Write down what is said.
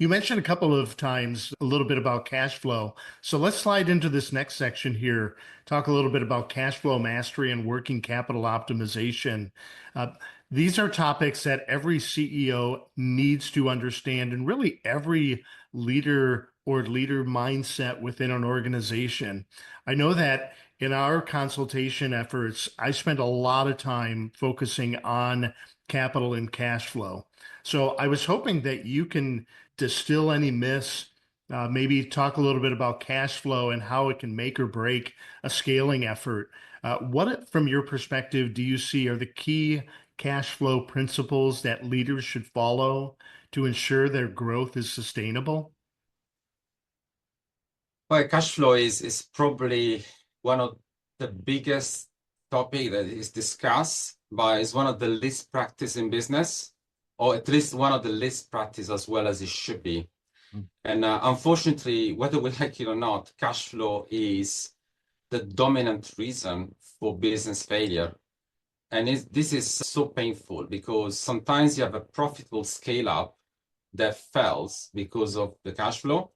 You mentioned a couple of times a little bit about cash flow. So let's slide into this next section here, talk a little bit about cash flow mastery and working capital optimization. Uh, these are topics that every CEO needs to understand, and really every leader or leader mindset within an organization. I know that in our consultation efforts, I spend a lot of time focusing on capital and cash flow. So I was hoping that you can distill any myths, maybe talk a little bit about cash flow and how it can make or break a scaling effort. From your perspective, do you see are the key cash flow principles that leaders should follow to ensure their growth is sustainable? Well, cash flow is probably one of the biggest topic that is discussed, but it's one of the least practiced in business, or at least one of the least practiced as well as it should be. And unfortunately, whether we like it or not, cash flow is the dominant reason for business failure. And this is so painful because sometimes you have a profitable scale up that fails because of the cash flow.